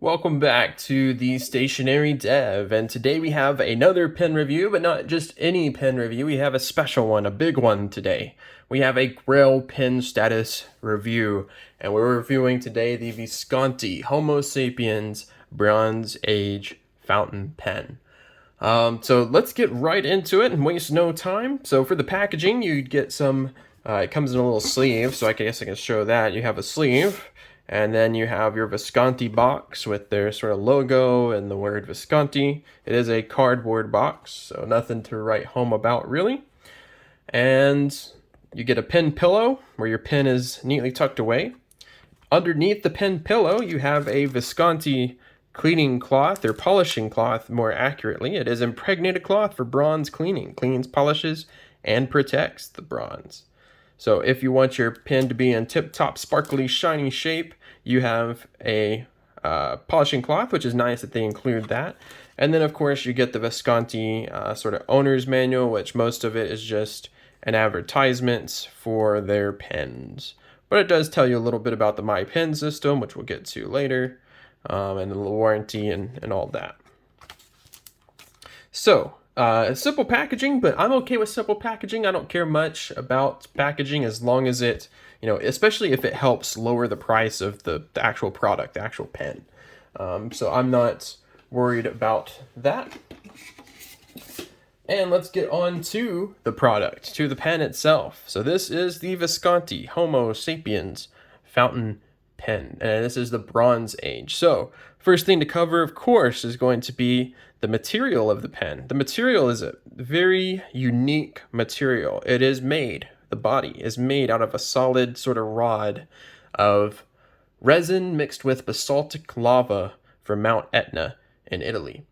Welcome back to the Stationary Dev, and today we have another pen review, but not just any pen review. We have a special one, a big one today. We have a Grail pen status review, and we're reviewing today the Visconti Homo Sapiens Bronze Age fountain pen. So let's get right into it and waste no time. So for the packaging, you get some, it comes in a little sleeve, so I guess I can show that. You have a sleeve. And then you have your Visconti box with their sort of logo and the word Visconti. It is a cardboard box, so nothing to write home about really. And you get a pen pillow where your pen is neatly tucked away. Underneath the pen pillow, you have a Visconti cleaning cloth, or polishing cloth more accurately. It is impregnated cloth for bronze cleaning, cleans, polishes, and protects the bronze. So if you want your pen to be in tip-top, sparkly, shiny shape, you have a polishing cloth, which is nice that they include that. And then, of course, you get the Visconti sort of owner's manual, which most of it is just an advertisement for their pens. But it does tell you a little bit about the My Pen system, which we'll get to later, and the warranty and all that. So, simple packaging, but I'm okay with simple packaging. I don't care much about packaging as long as it, especially if it helps lower the price of the actual product, the actual pen. So I'm not worried about that. And let's get on to the product, to the pen itself. So this is the Visconti Homo Sapiens fountain pen, and this is the Bronze Age. So first thing to cover, of course, is going to be the material of the pen. The material is a very unique material. It is made, the body is made out of a solid sort of rod of resin mixed with basaltic lava from Mount Etna in Italy.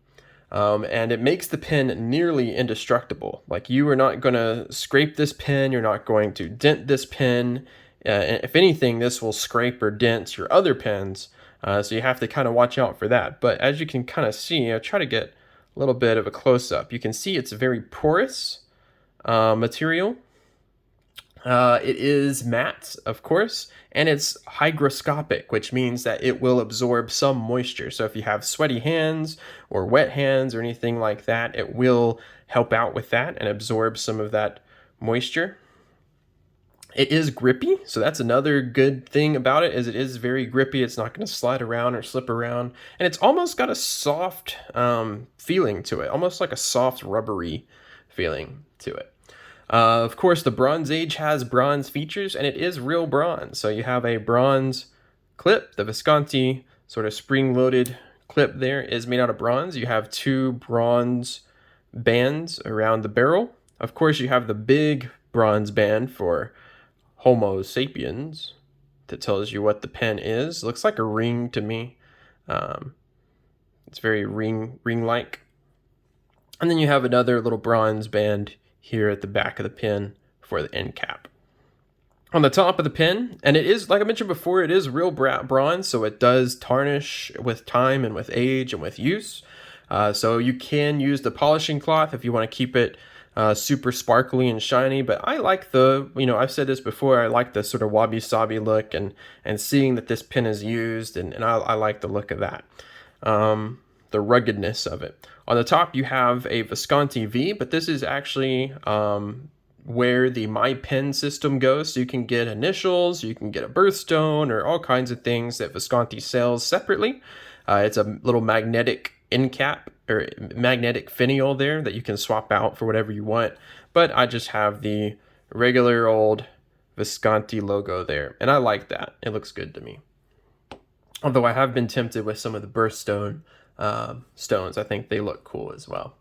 And it makes the pen nearly indestructible. Like, you are not going to scrape this pen, you're not going to dent this pen. If anything, this will scrape or dent your other pens, so you have to kind of watch out for that. But as you can kind of see, I'll try to get a little bit of a close-up. You can see it's a very porous material. It is matte, of course, and it's hygroscopic, which means that it will absorb some moisture. So if you have sweaty hands or wet hands or anything like that, it will help out with that and absorb some of that moisture. It is grippy, so that's another good thing about it, is it is very grippy. It's not going to slide around or slip around, and it's almost got a soft feeling to it, almost like a soft rubbery feeling to it. Of course, the Bronze Age has bronze features, and it is real bronze. So you have a bronze clip. The Visconti sort of spring-loaded clip there is made out of bronze. You have two bronze bands around the barrel. Of course, you have the big bronze band for Homo Sapiens that tells you what the pen is. It looks like a ring to me. It's very ring-like. And then you have another little bronze band here at the back of the pen for the end cap. On the top of the pen, and it is, like I mentioned before, it is real bronze, so it does tarnish with time and with age and with use. So you can use the polishing cloth if you want to keep it super sparkly and shiny, but I like the, I've said this before, I like the sort of wabi-sabi look and seeing that this pen is used, and I like the look of that. The ruggedness of it. On the top, you have a Visconti V, but this is actually where the My Pen system goes. So you can get initials, you can get a birthstone, or all kinds of things that Visconti sells separately. It's a little magnetic end cap, or magnetic finial there that you can swap out for whatever you want. But I just have the regular old Visconti logo there, and I like that. It looks good to me. Although I have been tempted with some of the birthstone stones. I think they look cool as well.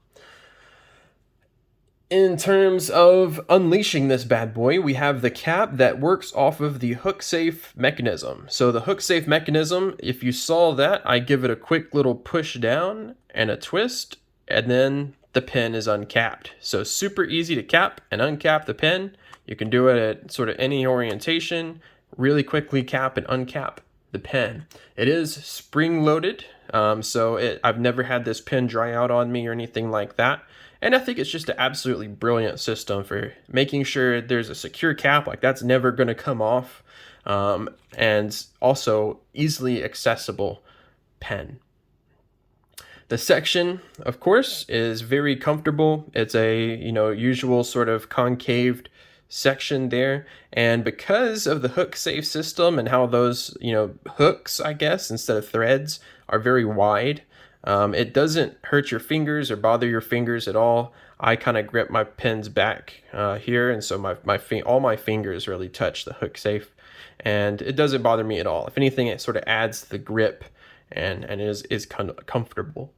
In terms of unleashing this bad boy, we have the cap that works off of the hook safe mechanism. So the hook safe mechanism, if you saw that, I give it a quick little push down and a twist, and then the pen is uncapped. So super easy to cap and uncap the pen. You can do it at sort of any orientation, really quickly cap and uncap the pen. It is spring loaded, so I've never had this pen dry out on me or anything like that. And I think it's just an absolutely brilliant system for making sure there's a secure cap, like that's never going to come off, and also easily accessible pen. The section, of course, is very comfortable. It's a, usual sort of concaved section there. And because of the hook safe system and how those, hooks, I guess, instead of threads, are very wide, it doesn't hurt your fingers or bother your fingers at all. I kind of grip my pens back here, and so all my fingers really touch the hook safe, and it doesn't bother me at all. If anything, it sort of adds to the grip and is kind of comfortable.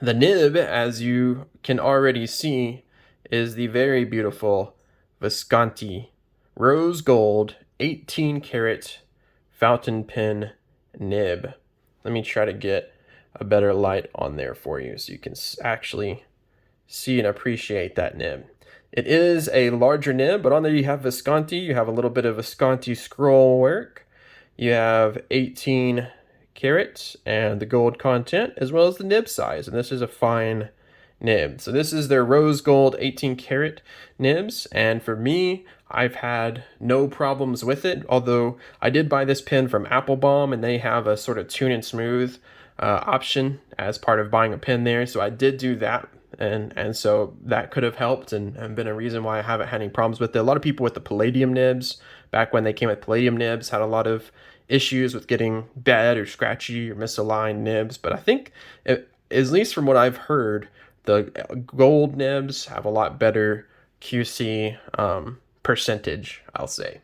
The nib, as you can already see, is the very beautiful Visconti rose gold 18 karat fountain pen nib. Let me try to get a better light on there for you so you can actually see and appreciate that nib. It is a larger nib, but on there you have Visconti. You have a little bit of Visconti scroll work. You have 18 carats and the gold content, as well as the nib size, and this is a fine nib. So this is their rose gold 18 karat nibs, and for me, I've had no problems with it, although I did buy this pen from Applebaum, and they have a sort of tune and smooth option as part of buying a pen there, so I did do that, and so that could have helped and been a reason why I haven't had any problems with it. A lot of people with the palladium nibs, back when they came with palladium nibs, had a lot of issues with getting bad or scratchy or misaligned nibs, but I think, at least from what I've heard, the gold nibs have a lot better QC percentage, I'll say.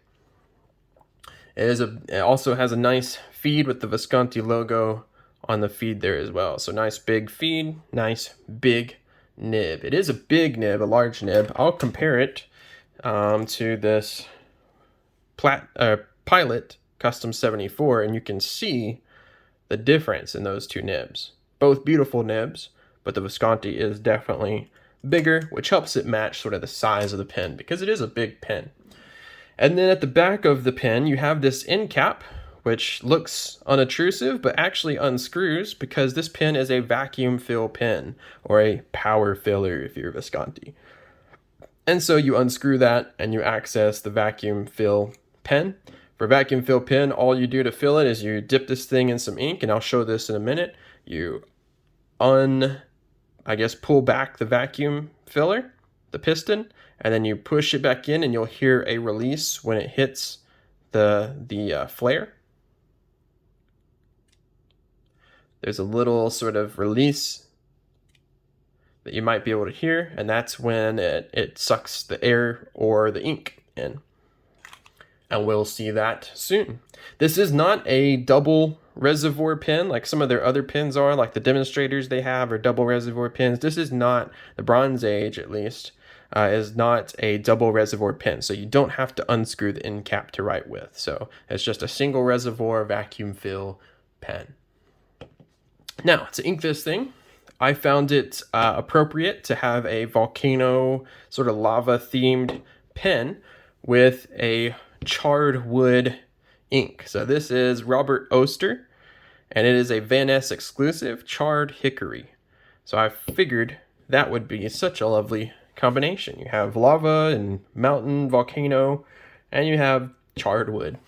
It also has a nice feed with the Visconti logo on the feed there as well. So nice big feed, nice big nib. It is a big nib, a large nib. I'll compare it to this Pilot Custom 74, and you can see the difference in those two nibs. Both beautiful nibs, but the Visconti is definitely bigger, which helps it match sort of the size of the pen because it is a big pen. And then at the back of the pen, you have this end cap, which looks unobtrusive, but actually unscrews because this pen is a vacuum fill pen, or a power filler if you're Visconti. And so you unscrew that and you access the vacuum fill pen. For vacuum fill pen, all you do to fill it is you dip this thing in some ink, and I'll show this in a minute. You pull back the vacuum filler, the piston, and then you push it back in, and you'll hear a release when it hits the flare. There's a little sort of release that you might be able to hear, and that's when it sucks the air or the ink in. And we'll see that soon. This is not a double reservoir pen like some of their other pens are, like the demonstrators they have are double reservoir pens. This is not, the Bronze Age at least, is not a double reservoir pen, so you don't have to unscrew the end cap to write with. So it's just a single reservoir vacuum fill pen. Now, to ink this thing, I found it appropriate to have a volcano sort of lava themed pen with a charred wood ink. So this is Robert Oster, and it is a Vanness exclusive charred hickory. So I figured that would be such a lovely combination. You have lava and mountain volcano, and you have charred wood.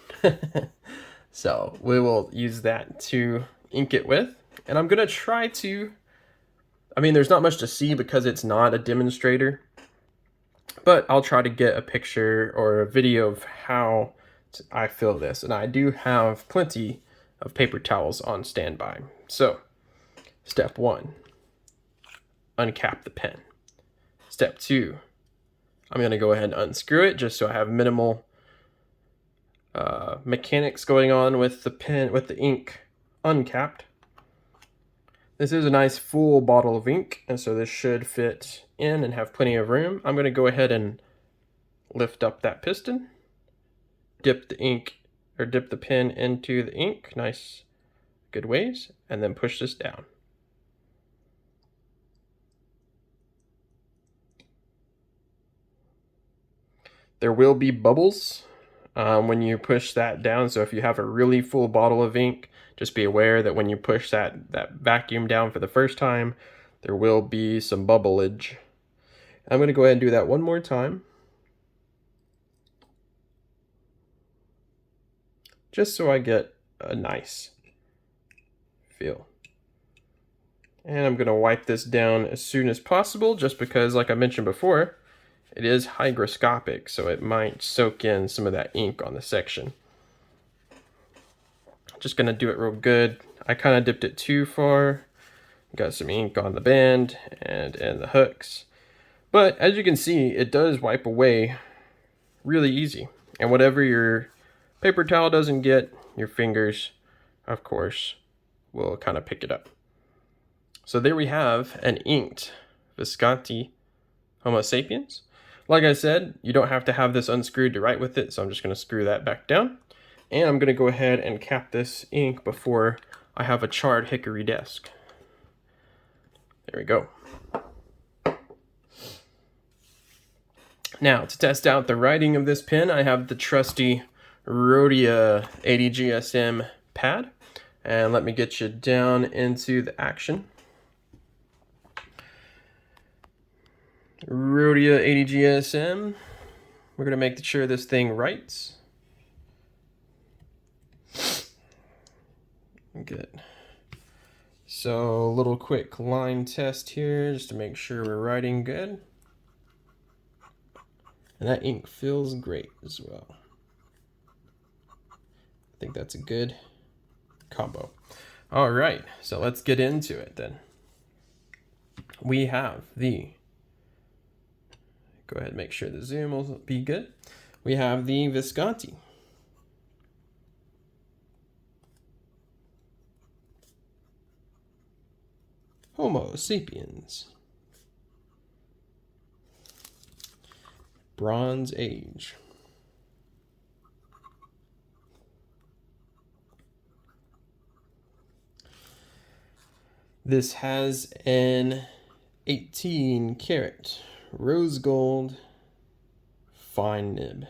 So we will use that to ink it with, and I'm gonna try to, there's not much to see because it's not a demonstrator, but I'll try to get a picture or a video of how I fill this. And I do have plenty of paper towels on standby. So, step 1, uncap the pen. Step 2, I'm going to go ahead and unscrew it just so I have minimal mechanics going on with the pen, with the ink uncapped. This is a nice full bottle of ink, and so this should fit in and have plenty of room. I'm going to go ahead and lift up that piston, dip the pen into the ink, nice, good ways, and then push this down. There will be bubbles when you push that down, so if you have a really full bottle of ink, just be aware that when you push that vacuum down for the first time, there will be some bubbleage. I'm going to go ahead and do that one more time, just so I get a nice feel. And I'm going to wipe this down as soon as possible, just because, like I mentioned before, it is hygroscopic, so it might soak in some of that ink on the section. Just going to do it real good. I kind of dipped it too far. Got some ink on the band and the hooks. But as you can see, it does wipe away really easy. And whatever your paper towel doesn't get, your fingers, of course, will kind of pick it up. So there we have an inked Visconti Homo Sapiens. Like I said, you don't have to have this unscrewed to write with it, so I'm just going to screw that back down. And I'm going to go ahead and cap this ink before I have a charred hickory desk. There we go. Now, to test out the writing of this pen, I have the trusty Rhodia 80 GSM pad. And let me get you down into the action. Rhodia 80 GSM. We're going to make sure this thing writes. Good. So, a little quick line test here just to make sure we're writing good. And that ink feels great as well. I think that's a good combo. All right, so let's get into it then. We have the, go ahead and make sure the zoom will be good. We have the Visconti. Homo Sapiens. Bronze Age. This has an 18 karat rose gold fine nib.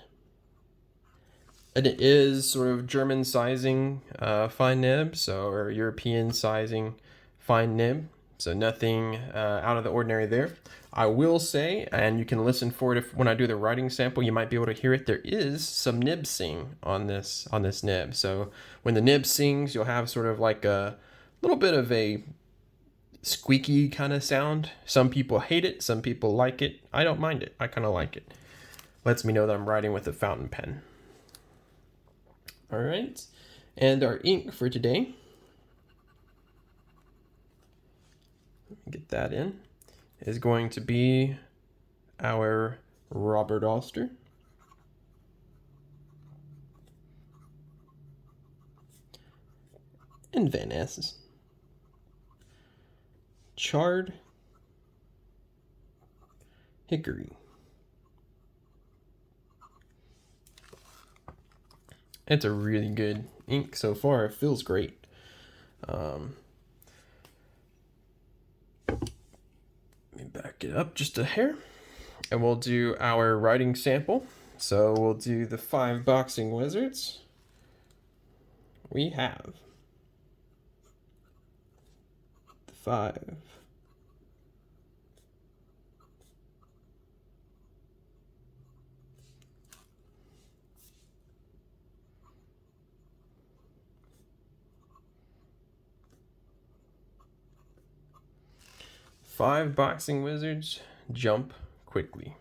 And it is sort of German sizing fine nib, or European sizing fine nib. So nothing out of the ordinary there. I will say, and you can listen for it when I do the writing sample, you might be able to hear it. There is some nib sing on this nib. So when the nib sings, you'll have sort of like a little bit of a squeaky kind of sound. Some people hate it, some people like it. I don't mind it. I kind of like it. Lets me know that I'm writing with a fountain pen. All right, and our ink for today. Get that in. Is going to be our Robert Oster. And Vanness Charred Hickory. It's a really good ink so far. It feels great. Let me back it up just a hair. And we'll do our writing sample. So we'll do the 5 boxing wizards. We have the 5. Five boxing wizards jump quickly.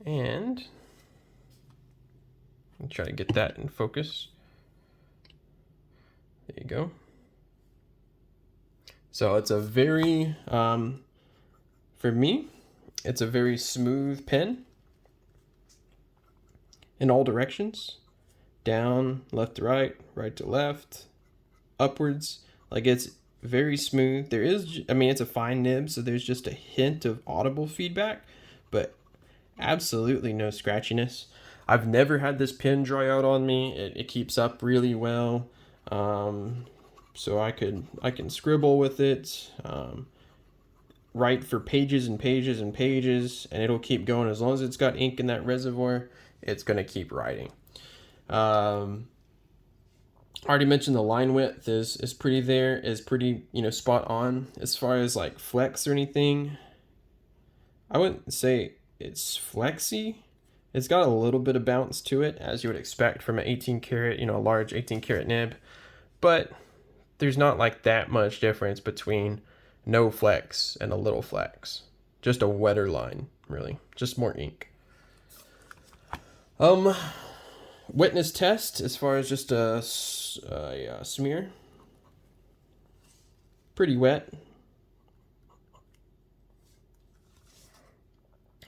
And I'll try to get that in focus. There you go. So it's a very, for me, it's a very smooth pen in all directions. Down, left to right, right to left, upwards. Like, it's very smooth. There is, I mean, it's a fine nib, so there's just a hint of audible feedback, but absolutely no scratchiness. I've never had this pen dry out on me. It keeps up really well. So I can scribble with it, write for pages and pages and pages, and it'll keep going. As long as it's got ink in that reservoir, it's gonna keep writing. I already mentioned the line width is pretty there, is pretty, spot on. As far as like flex or anything, I wouldn't say it's flexy. It's got a little bit of bounce to it, as you would expect from an 18 karat, a large 18 karat nib, but there's not like that much difference between no flex and a little flex. Just a wetter line, really. Just more ink. Wetness test as far as just a smear. Pretty wet,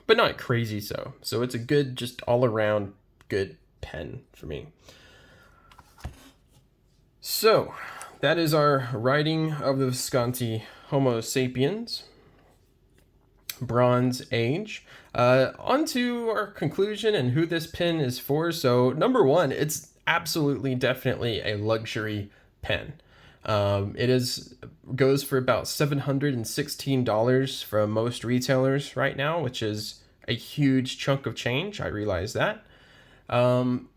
but not crazy so. So it's a good, just all around good pen for me. So that is our writing of the Visconti Homo Sapiens, Bronze Age. On to our conclusion and who this pen is for. So number one, it's absolutely definitely a luxury pen. It goes for about $716 from most retailers right now, which is a huge chunk of change. I realize that. But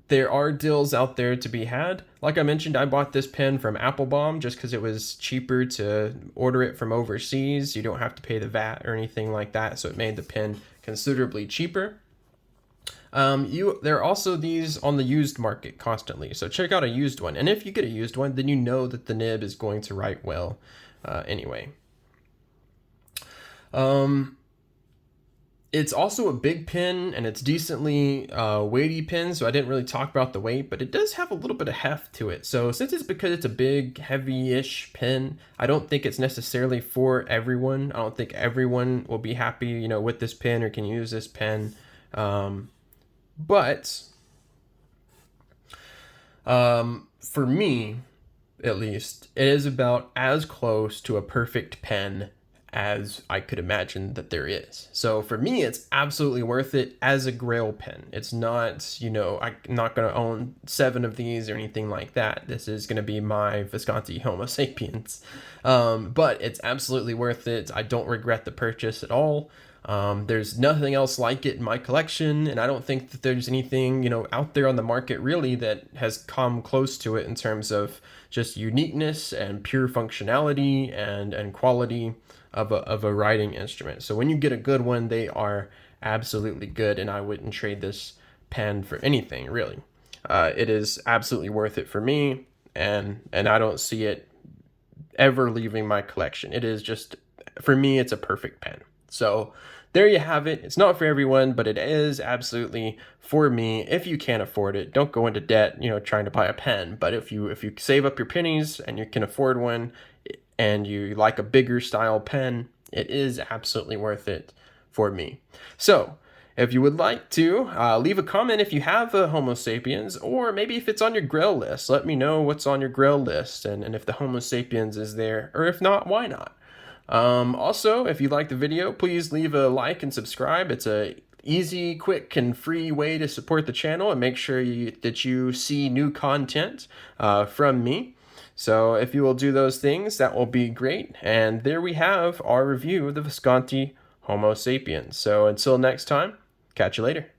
there are deals out there to be had. Like I mentioned, I bought this pen from Applebaum just because it was cheaper to order it from overseas. You don't have to pay the VAT or anything like that, so it made the pen considerably cheaper. There are also these on the used market constantly, so check out a used one. And if you get a used one, then you know that the nib is going to write well anyway. It's also a big pen, and it's decently weighty pen, so I didn't really talk about the weight, but it does have a little bit of heft to it. So since it's a big, heavy-ish pen, I don't think it's necessarily for everyone. I don't think everyone will be happy, with this pen or can use this pen. But for me, at least, it is about as close to a perfect pen as I could imagine that there is. So for me, it's absolutely worth it as a grail pen. It's not, I'm not going to own 7 of these or anything like that. This is going to be my Visconti Homo Sapiens. But it's absolutely worth it. I don't regret the purchase at all. There's nothing else like it in my collection, and I don't think that there's anything, out there on the market really that has come close to it in terms of just uniqueness and pure functionality and quality of a writing instrument. So when you get a good one, they are absolutely good, and I wouldn't trade this pen for anything, really. It is absolutely worth it for me, and I don't see it ever leaving my collection. It is just, for me, it's a perfect pen. So there you have it. It's not for everyone, but it is absolutely for me. If you can't afford it, don't go into debt, trying to buy a pen. But if you save up your pennies and you can afford one and you like a bigger style pen, it is absolutely worth it for me. So if you would like to, leave a comment if you have a Homo Sapiens, or maybe if it's on your Grail list. Let me know what's on your Grail list and if the Homo Sapiens is there, or if not, why not? Also, if you like the video, please leave a like and subscribe. It's a easy, quick, and free way to support the channel and make sure that you see new content from me. So if you will do those things, that will be great. And there we have our review of the Visconti Homo Sapiens. So until next time, catch you later.